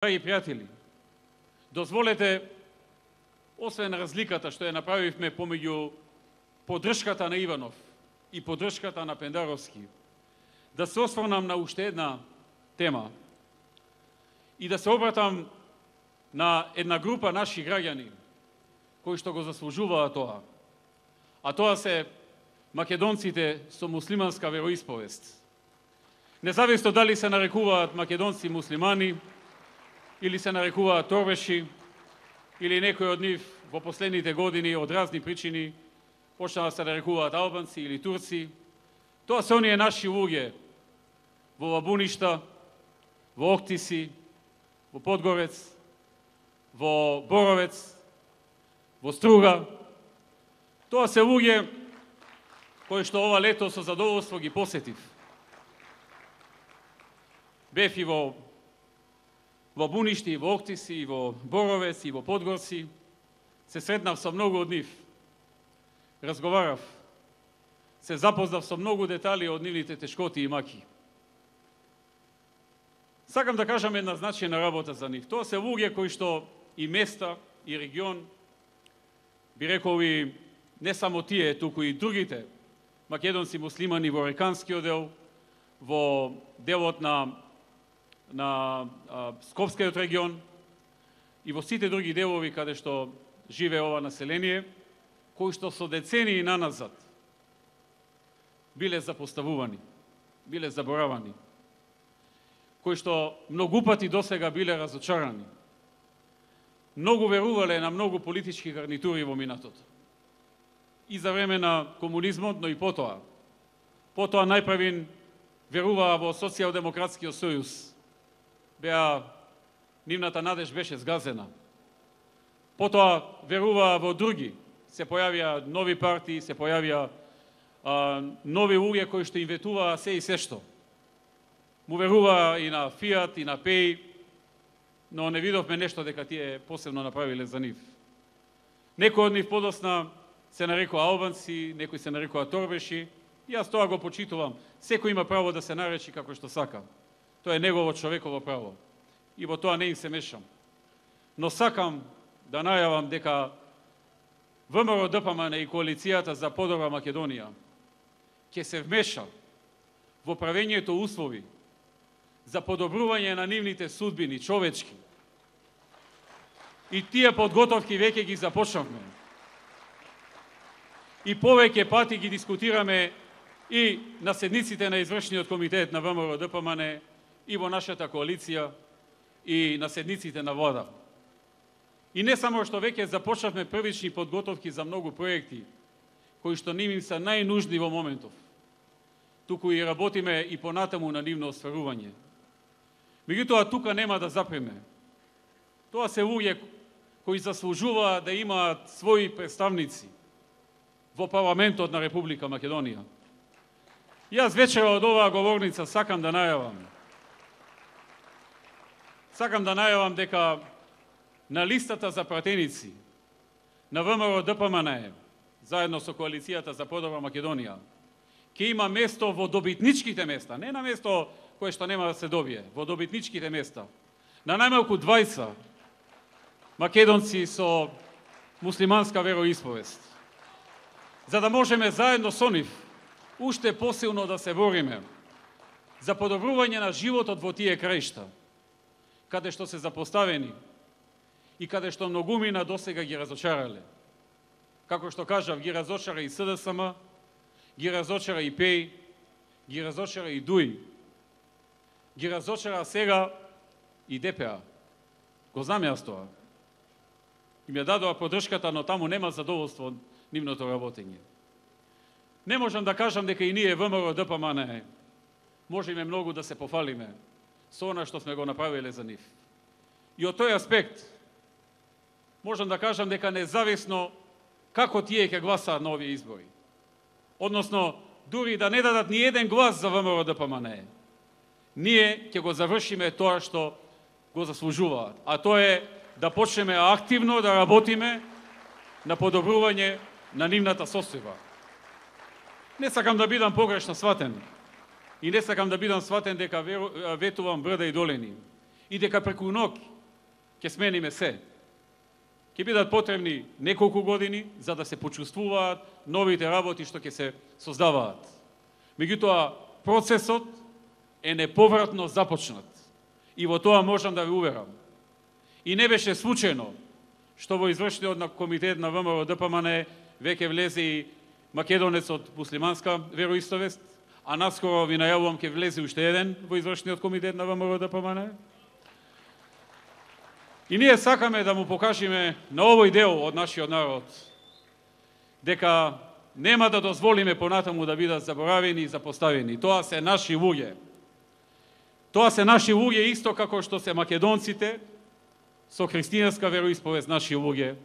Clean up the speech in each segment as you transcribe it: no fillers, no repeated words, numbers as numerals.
Драги пријатели, дозволете, освен разликата што ја направивме помеѓу поддршката на Иванов и поддршката на Пендаровски, да се осврнам на уште една тема и да се обратам на една група наши граѓани кои што го заслужуваат тоа. А тоа се македонците со муслиманска вероисповест. Независно дали се нарекуваат македонци муслимани, или се нарекуваат торбеши, или некои од нив во последните години од разни причини почнаа да се нарекуваат албанци или турци. Тоа се оние наши луѓе во Лабуништа, во Охтиси, во Подгорец, во Боровец, во Струга. Тоа се луѓе кои што ова лето со задоволство ги посетив. Бев и во Буништи, и во Охтиси, и во Боровец, и во Подгорци. Се сретнав со многу од нив. Разговарав. Се запознав со многу детали од нивните тешкоти и маки. Сакам да кажам една значајна работа за нив. Тоа се луѓе кои што и места, и регион, би рекол и не само тие, туку и другите македонци муслимани во Реканскиот дел, во делот на Скопскиот регион и во сите други делови каде што живее ова население, кои што со децении наназад биле запоставувани, биле заборавани, кои што многу пати досега биле разочарани, многу верувале на многу политички гарнитури во минатото. И за време на комунизмот, но и потоа. Потоа најпрвин веруваа во Социјалдемократскиот сојуз. Нивната надеж беше згазена. Потоа веруваа во други. Се појавија нови партии, се појавија нови луѓе кои што им ветуваа се и се што. Му веруваа и на Фиат, и на ПЕИ, но не видовме нешто дека тие посебно направиле за нив. Некои од нив подосна се нарекува албанци, некои се нарекува торбеши, и јас тоа го почитувам. Секој има право да се наречи како што сака. Тоа е негово човеково право. И во тоа не им се мешам. Но сакам да најавам дека ВМРО-ДПМН и коалицијата за подобра Македонија ќе се вмеша во правењето услови за подобрување на нивните судбини, човечки. И тие подготовки веќе ги започнавме. И повеќе пати ги дискутираме и на седниците на извршниот комитет на ВМРО-ДПМН, и во нашата коалиција, и на седниците на влада. И не само што веќе започнавме првични подготовки за многу проекти, кои што нив се најнужни во моментов, туку и работиме и понатаму на нивно остварување. Меѓутоа, тука нема да запреме. Тоа се луѓе кои заслужуваат да имаат своји представници во парламентот на Република Македонија. Јас вечера од оваа говорница сакам да најавам дека на листата за пратеници на ВМРО-ДПМН заедно со коалицијата за подобра Македонија ќе има место во добитничките места, не на место кое што нема да се добие, во добитничките места, на најмалку 20 македонци со муслиманска вероисповест, за да можеме заедно со нив уште посилно да се бориме за подобрување на животот во тие краишта, каде што се запоставени и каде што многумина досега ги разочарале. Како што кажав, ги разочара и СДСМ, ги разочара и ПЕИ, ги разочара и ДУИ, ги разочара сега и ДПА. Го знам јас тоа. И ми ја дадоа поддршката, но таму нема задоволство нивното работење. Не можам да кажам дека и ние ВМРО-ДПМН можеме многу да се пофалиме со она што сме го направиле за нив. И од тој аспект можам да кажам дека независно како тие ќе гласаат на овие избори, односно дури да не дадат ни еден глас за ВМРО-ДПМН, ние ќе го завршиме тоа што го заслужуваат, а тоа е да почнеме активно да работиме на подобрување на нивната состојба. Не сакам да бидам погрешно сватен и не сакам да бидам сватен дека ветувам брда и долини и дека преку ноќ ќе смениме се. Ќе бидат потребни неколку години за да се почувствуваат новите работи што ќе се создаваат. Меѓутоа, процесот е неповратно започнат. И во тоа можам да ве уверам. И не беше случајно што во извршниот на комитет на ВМРО ДПМН веќе влезе и македонец од муслиманска вероисповест, а наскоро ви најавувам ќе влезе уште еден во извршниот комитет на ВМРО ДПМН. И ние сакаме да му покажеме на овој дел од нашиот народ дека нема да дозволиме понатаму да бидат заборавени и запоставени. Тоа се наши луѓе. Тоа се наши луѓе исто како што се македонците со христијанска вероисповест наши луѓе.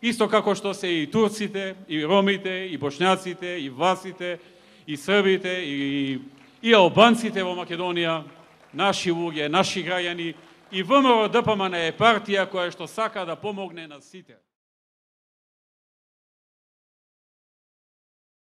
Исто како што се и турците, и ромите, и бошњаците, и власите, и србите, и албанците во Македонија, наши луѓе, наши граѓани. И ВМРО ДПМН е партија која што сака да помогне на сите.